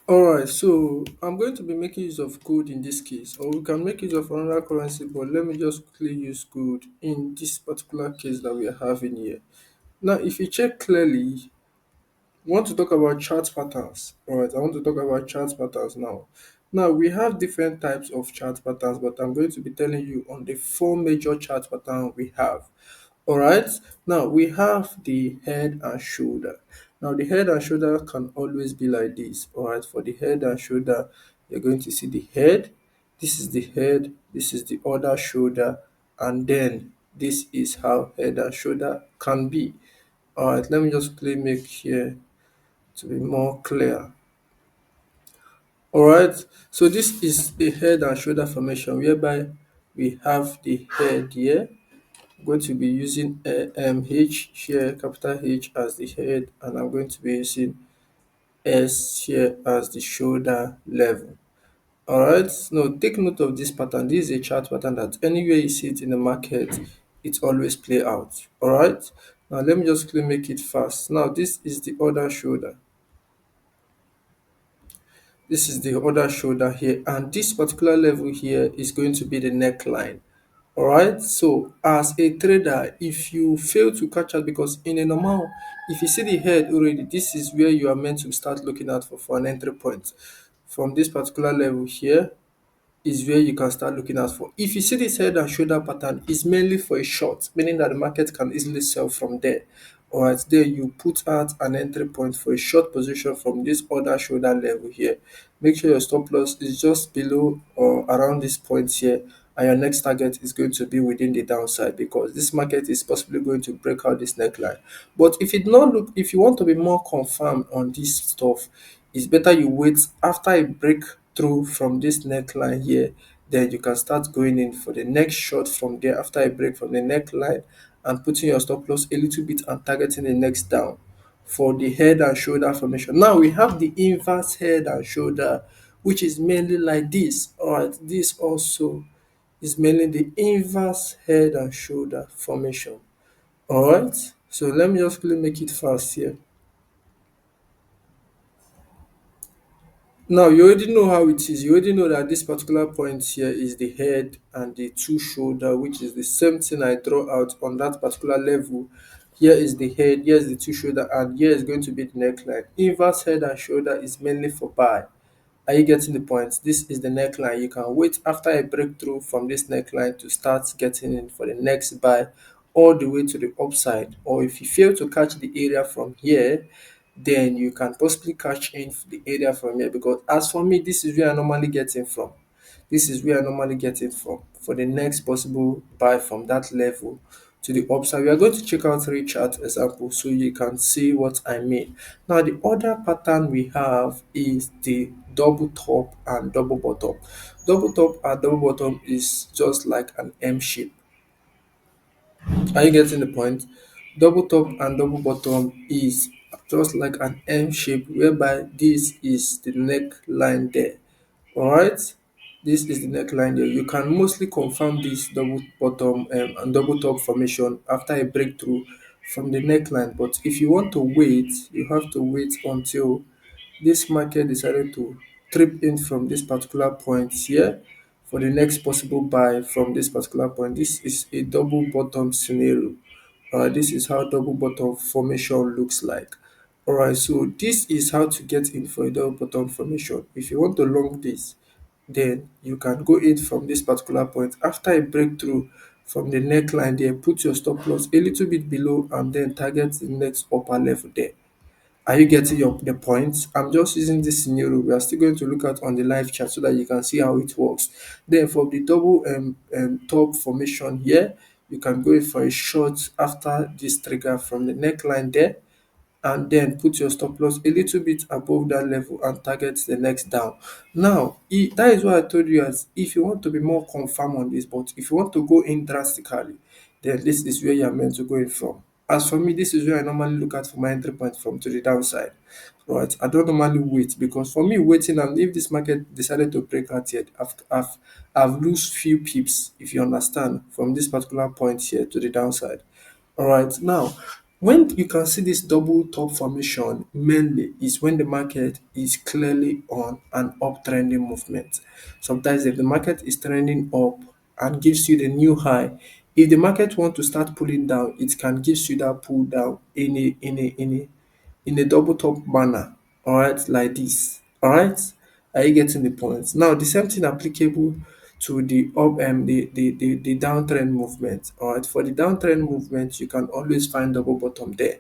Alright, so I'm going to be making use of gold in this case, or we can make use of another currency, but let me just quickly use gold in this particular case that we are having here. Now, if you check clearly, we want to talk about chart patterns. Alright, I want to talk about chart patterns now. Now, we have different types of chart patterns, but I'm going to be telling you on the four major chart patterns we have. All right. Now we have the head and shoulder. Now the head and shoulder can always be like this. All right. For the head and shoulder, you're going to see the head. This is the head. This is the other shoulder, and then this is how head and shoulder can be. All right. Let me just quickly make here to be more clear. All right. So this is a head and shoulder formation whereby we have the head here going to be using H here, capital H as the head, and I'm going to be using S here as the shoulder level. All right. Now take note of this pattern. This is a chart pattern that anywhere you see it in the market, it always play out. All right. Now let me just quickly make it fast. Now this is the other shoulder. This is the other shoulder here, and this particular level here is going to be the neckline. All right. So as a trader, if you fail to catch out, because in a normal, if you see the head already, this is where you are meant to start looking out for an entry point. From this particular level here is where you can start looking out for. If you see this head and shoulder pattern, it's mainly for a short, meaning that the market can easily sell from there. All right, there you put out an entry point for a short position from this other shoulder level here. Make sure your stop loss is just below or around this point here, and your next target is going to be within the downside because this market is possibly going to break out this neckline. But if you want to be more confirmed on this stuff, it's better you wait after a break through from this neckline here, then you can start going in for the next shot from there after a break from the neckline and putting your stop loss a little bit and targeting the next down for the head and shoulder formation. Now we have the inverse head and shoulder, which is mainly like this. All right, this also is mainly the inverse head and shoulder formation. All right, so let me just quickly make it fast here. Now you already know how it is. You already know that this particular point here is the head and the two shoulder, which is the same thing I draw out on that particular level. Here is the head, here is the two shoulder, and here is going to be the neckline. Inverse head and shoulder is mainly for buy. Are you getting the point? This is the neckline. You can wait after a breakthrough from this neckline to start getting in for the next buy all the way to the upside. Or if you fail to catch the area from here, then you can possibly catch in the area from here. Because as for me, this is where I normally get in from. This is where I normally get it from for the next possible buy from that level to the upside. We are going to check out three chart examples so you can see what I mean. Now, the other pattern we have is the double top and double bottom. Double top and double bottom is just like an M shape. Are you getting the point? Double top and double bottom is just like an M shape whereby this is the neckline there. All right, this is the neckline there. You can mostly confirm this double bottom and double top formation after a breakthrough from the neckline. But if you want to wait, you have to wait until this market decided to trip in from this particular point here for the next possible buy from this particular point. This is a double bottom scenario. This is how double bottom formation looks like. All right, so this is how to get in for a double bottom formation. If you want to long this, then you can go in from this particular point after a breakthrough from the neckline there, put your stop loss a little bit below and then target the next upper level there. Are you getting the point? I'm just using this scenario. We are still going to look at on the live chat so that you can see how it works. Then for the double top formation here, you can go in for a short after this trigger from the neckline there and then put your stop loss a little bit above that level and target the next down. Now, that is what I told you as if you want to be more confirm on this, but if you want to go in drastically, then this is where you are meant to go in from. As for me, this is where I normally look at for my entry point from to the downside. Right. I don't normally wait because for me waiting and if this market decided to break out yet, I've lose few pips if you understand from this particular point here to the downside. All right. Now When you can see this double top formation mainly is when the market is clearly on an uptrending movement. Sometimes if the market is trending up and gives you the new high, if the market want to start pulling down, it can gives you that pull down in a double top manner, alright, like this. Alright, are you getting the point? Now the same thing applicable to the up the downtrend movement. Alright, for the downtrend movement, you can always find double bottom there.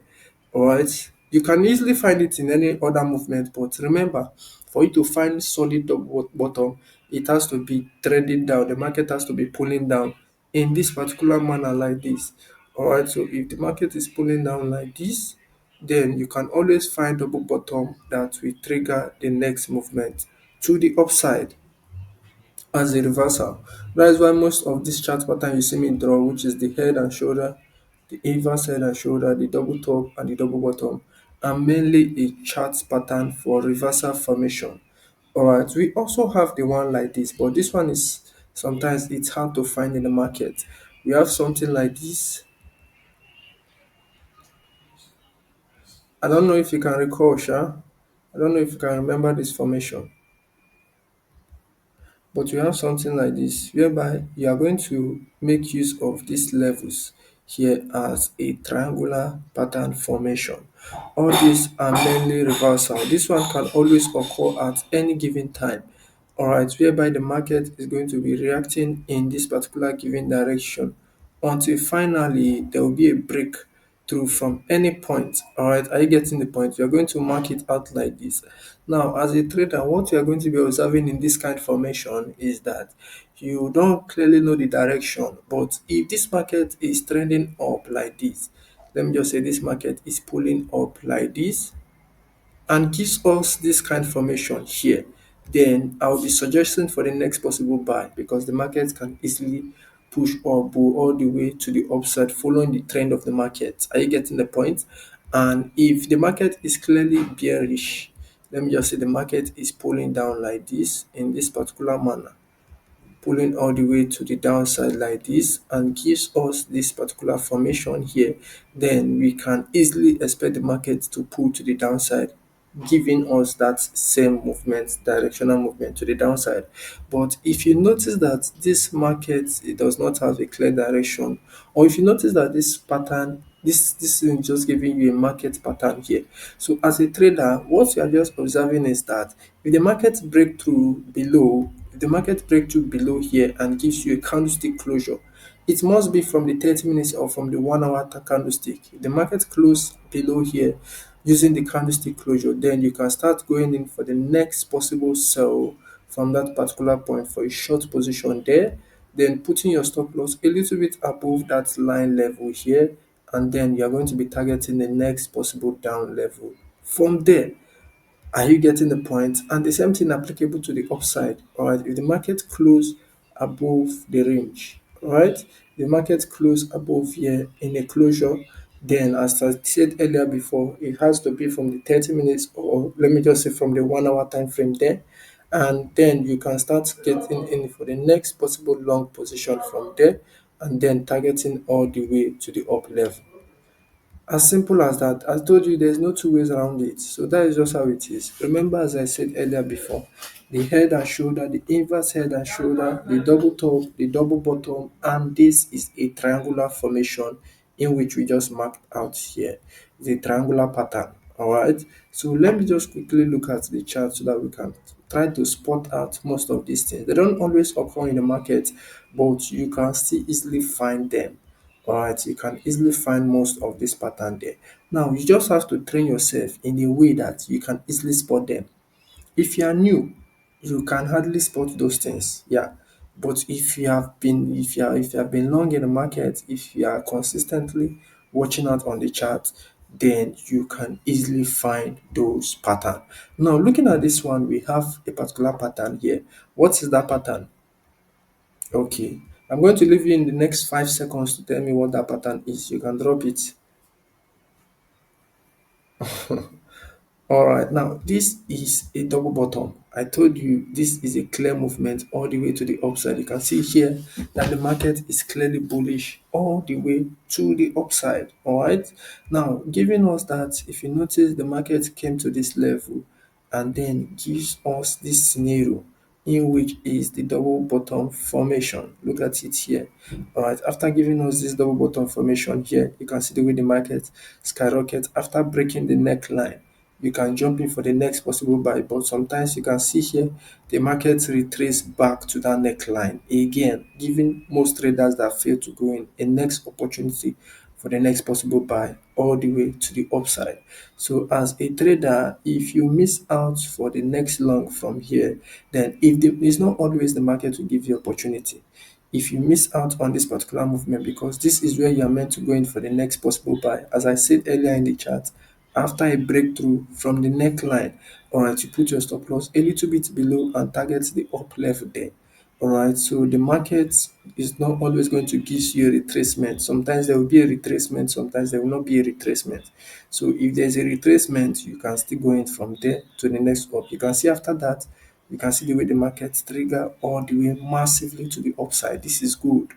Alright, you can easily find it in any other movement, but remember, for you to find solid double bottom, it has to be trending down. The market has to be pulling down in this particular manner like this. Alright, so if the market is pulling down like this, then you can always find double bottom that will trigger the next movement to the upside as a reversal. That is why most of this chart pattern you see me draw, which is the head and shoulder, the inverse head and shoulder, the double top and the double bottom, are mainly a chart pattern for reversal formation. Alright, we also have the one like this, but this one is sometimes it's hard to find in the market. We have something like this. I don't know if you can recall, Sha. I don't know if you can remember this formation. But you have something like this, whereby you are going to make use of these levels here as a triangular pattern formation. All these are mainly reversal. This one can always occur at any given time. Alright, whereby the market is going to be reacting in this particular given direction until finally there will be a break through from any point. All right, are you getting the point? You're going to mark it out like this. Now, as a trader, what you are going to be observing in this kind of formation is that you don't clearly know the direction, but if this market is trending up like this, let me just say this market is pulling up like this and gives us this kind of formation here, then I'll be suggesting for the next possible buy because the market can easily push or go all the way to the upside following the trend of the market. Are you getting the point? And if the market is clearly bearish, let me just say the market is pulling down like this in this particular manner, pulling all the way to the downside like this and gives us this particular formation here, then we can easily expect the market to pull to the downside, giving us that same movement, directional movement to the downside. But if you notice that this market it does not have a clear direction, or if you notice that this pattern, this is just giving you a market pattern here. So as a trader, what you are just observing is that if the market break through below, if the market break through below here and gives you a candlestick closure, it must be from the 30 minutes or from the 1 hour candlestick. If the market close below here using the candlestick closure, then you can start going in for the next possible sell from that particular point for a short position there, then putting your stop loss a little bit above that line level here, and then you're going to be targeting the next possible down level from there. Are you getting the point? And the same thing applicable to the upside. All right, if the market close above the range, all right, the market close above here in a closure, then as I said earlier before, it has to be from the 30 minutes or let me just say from the 1 hour time frame there. And then you can start getting in for the next possible long position from there and then targeting all the way to the up level. As simple as that. I told you there's no two ways around it. So that is just how it is. Remember, as I said earlier before, the head and shoulder, the inverse head and shoulder, the double top, the double bottom, and this is a triangular formation in which we just marked out here. It's a triangular pattern. All right. So let me just quickly look at the chart so that we can try to spot out most of these things. They don't always occur in the market, but you can still easily find them. Alright, you can easily find most of this pattern there. Now, you just have to train yourself in a way that you can easily spot them. If you are new, you can hardly spot those things. Yeah. But if you have been long in the market, if you are consistently watching out on the chart, then you can easily find those patterns. Now, looking at this one, we have a particular pattern here. What is that pattern? Okay. I'm going to leave you in the next 5 seconds to tell me what that pattern is. You can drop it. All right, now this is a double bottom. I told you this is a clear movement all the way to the upside. You can see here that the market is clearly bullish all the way to the upside. All right, now giving us that, if you notice, the market came to this level and then gives us this scenario in which is the double bottom formation. Look at it here. All right, after giving us this double bottom formation here, you can see the way the market skyrocket after breaking the neckline. You can jump in for the next possible buy, but sometimes you can see here the market retrace back to that neckline again, giving most traders that fail to go in a next opportunity for the next possible buy all the way to the upside. So as a trader, if you miss out for the next long from here, then it's not always the market will give you opportunity. If you miss out on this particular movement, because this is where you are meant to go in for the next possible buy, as I said earlier in the chat, after a breakthrough from the neckline, all right, you put your stop loss a little bit below and target the up level there. All right, so the market is not always going to give you a retracement. Sometimes there will be a retracement, sometimes there will not be a retracement. So if there's a retracement, you can still go in from there to the next up. You can see after that, you can see the way the market trigger all the way massively to the upside. This is good.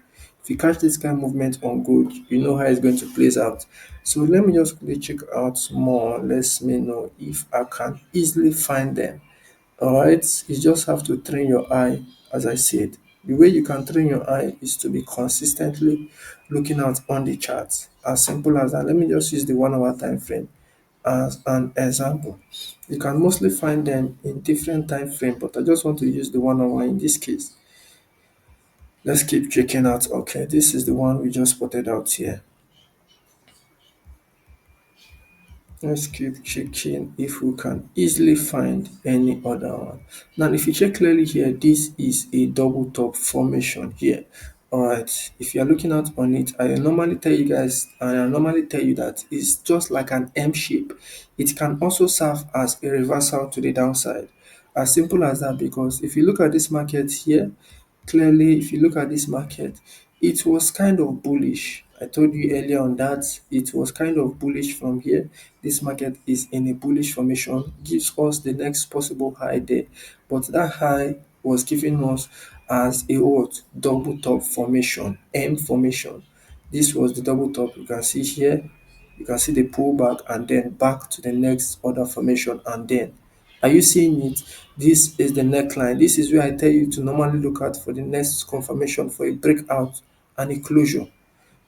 If you catch this kind of movement on gold, you know how it's going to play out. So let me just quickly check out more. Let me know if I can easily find them. All right, you just have to train your eye, as I said. The way you can train your eye is to be consistently looking out on the charts. As simple as that. Let me just use the 1 hour time frame as an example. You can mostly find them in different time frame, but I just want to use the 1 hour in this case. Let's keep checking out. Okay, this is the one we just spotted out here. Let's keep checking if we can easily find any other one. Now, if you check clearly here, this is a double top formation here. All right, if you're looking out on it, I normally tell you guys, and I normally tell you that it's just like an M shape. It can also serve as a reversal to the downside. As simple as that, because if you look at this market here, clearly, if you look at this market, it was kind of bullish. I told you earlier on that it was kind of bullish from here. This market is in a bullish formation, gives us the next possible high there. But that high was giving us as a what? Double top formation, M formation. This was the double top. You can see here, you can see the pullback and then back to the next other formation and then are you seeing it? This is the neckline. This is where I tell you to normally look out for the next confirmation for a breakout and a closure.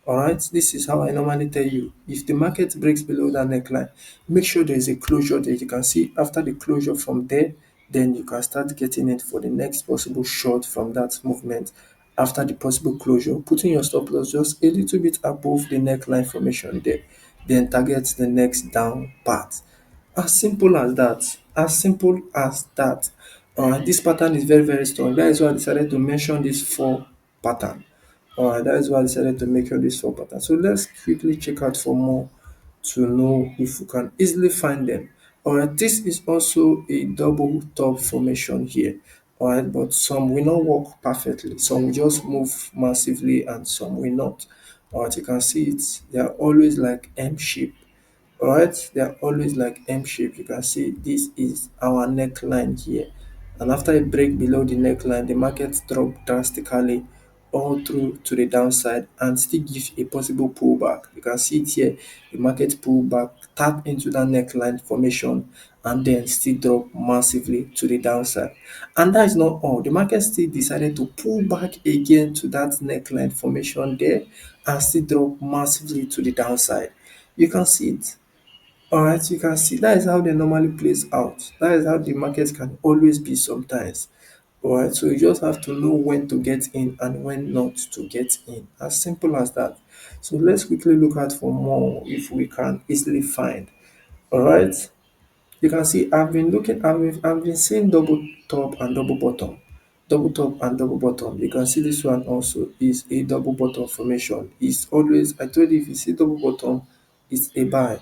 All right, this is how I normally tell you. If the market breaks below that neckline, make sure there is a closure there. You can see after the closure from there, then you can start getting it for the next possible short from that movement. After the possible closure, putting your stop loss just a little bit above the neckline formation there, then target the next down part. As simple as that. As simple as that. This pattern is very, very strong. That is why I decided to mention this four pattern. That is why I decided to mention this four pattern. So let's quickly check out for more to know if we can easily find them. Alright, this is also a double top formation here. Alright, but some will not work perfectly. Some will just move massively and some will not. Alright, you can see it. They are always like M shape. Alright, they are always like M shape. You can see this is our neckline here. And after a break below the neckline, the market dropped drastically all through to the downside and still give a possible pullback. You can see it here. The market pull back, tap into that neckline formation, and then still drop massively to the downside. And that is not all. The market still decided to pull back again to that neckline formation there and still drop massively to the downside. You can see it. Alright, you can see that is how they normally plays out. That is how the markets can always be sometimes. Alright, so you just have to know when to get in and when not to get in. As simple as that. So let's quickly look out for more if we can easily find. Alright, you can see I've been seeing double top and double bottom. Double top and double bottom. You can see this one also is a double bottom formation. It's always, I told you, if you see double bottom, it's a buy.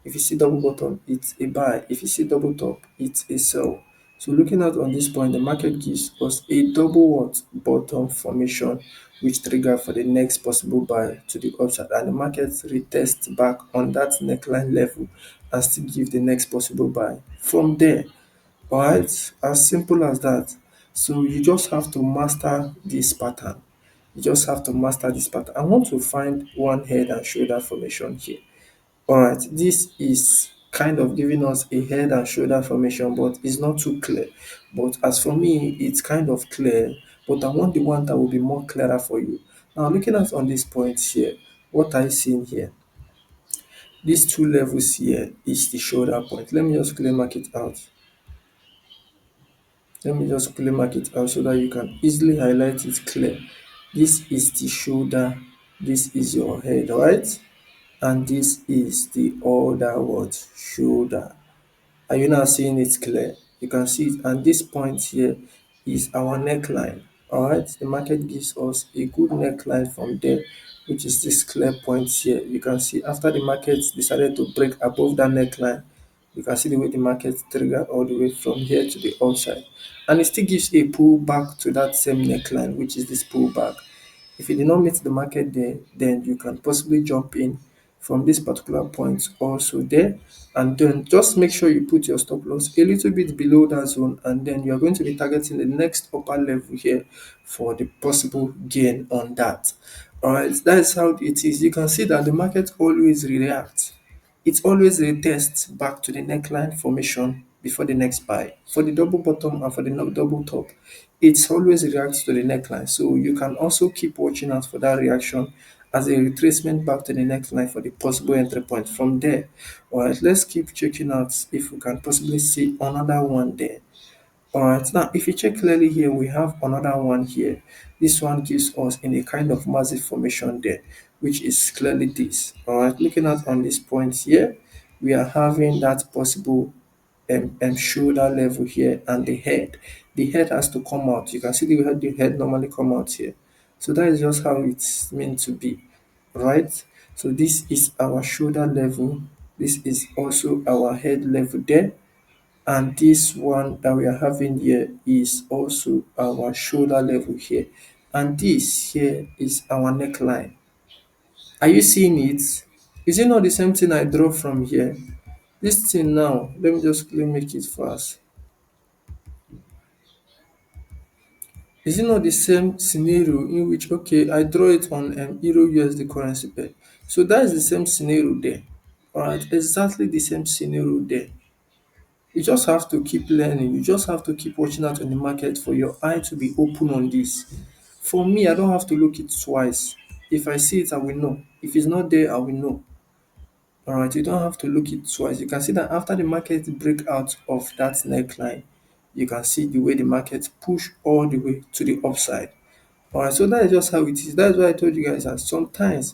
If you see double bottom, it's a buy. If you see double top, it's a sell. So looking at on this point, the market gives us a double what bottom formation, which trigger for the next possible buy to the upside, and the market retest back on that neckline level and still give the next possible buy from there. Alright, as simple as that. So you just have to master this pattern. You just have to master this pattern. I want to find one head and shoulder formation here. Alright, this is kind of giving us a head and shoulder formation, but it's not too clear. But as for me, it's kind of clear, but I want the one that will be more clearer for you. Now, looking at on this point here, what I see here, these two levels here is the shoulder point. Let me just clear mark it out. Let me just clear mark it out so that you can easily highlight it clear. This is the shoulder, this is your head, right? And this is the other what? Shoulder. Are you now seeing it clear? You can see it, and this point here is our neckline. All right, the market gives us a good neckline from there, which is this clear point here. You can see after the market decided to break above that neckline, you can see the way the market triggered all the way from here to the outside, and it still gives a pull back to that same neckline, which is this pullback. If you did not meet the market there, then you can possibly jump in from this particular point also there, and then just make sure you put your stop loss a little bit below that zone, and then you are going to be targeting the next upper level here for the possible gain on that. All right, that's how it is. You can see that the market always reacts. It always retests back to the neckline formation before the next buy. For the double bottom and for the double top, it always reacts to the neckline. So you can also keep watching out for that reaction as a retracement back to the neckline for the possible entry point from there. All right, let's keep checking out if we can possibly see another one there. All right, now if you check clearly here, we have another one here. This one gives us in a kind of massive formation there, which is clearly this. All right, looking at on this point here, we are having that possible shoulder level here and the head. The head has to come out. You can see the head normally come out here. So that is just how it's meant to be, right? So this is our shoulder level. This is also our head level there, and this one that we are having here is also our shoulder level here, and this here is our neckline. Are you seeing it? Is it not the same thing I draw from here? This thing now, let me just quickly make it fast. Is it not the same scenario in which, okay, I draw it on Euro USD currency pair? So that is the same scenario there. All right, exactly the same scenario there. You just have to keep learning. You just have to keep watching out on the market for your eye to be open on this. For me, I don't have to look it twice. If I see it, I will know. If it's not there, I will know. All right, you don't have to look it twice. You can see that after the market break out of that neckline, you can see the way the market push all the way to the upside. Alright, so that is just how it is. That's why I told you guys that sometimes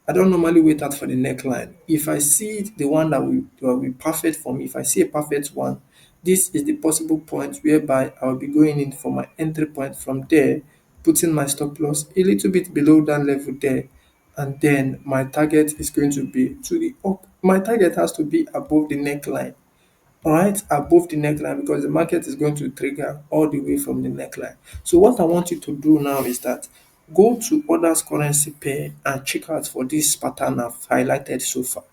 I don't normally wait out for the neckline. If I see the one that will be perfect for me, if I see a perfect one, this is the possible point whereby I'll be going in for my entry point from there, putting my stop loss a little bit below that level there, and then my target is going to be to the up. My target has to be above the neckline, right above the neckline, because the market is going to trigger all the way from the neckline. So what I want you to do now is that go to others currency pair and check out for this pattern I've highlighted so far.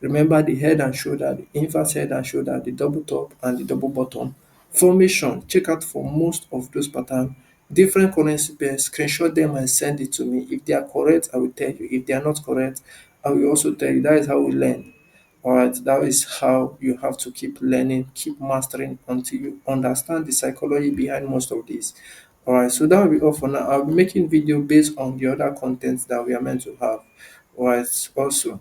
Remember the head and shoulder, the inverse head and shoulder, the double top and the double bottom formation. Check out for most of those patterns. Different currency pairs, screenshot them and send it to me. If they are correct, I will tell you. If they are not correct, I will also tell you. That is how we learn. All right, that is how you have to keep learning, keep mastering until you understand the psychology behind most of these. All right, so that will be all for now. I'll be making video based on the other contents that we are meant to have. All right, also.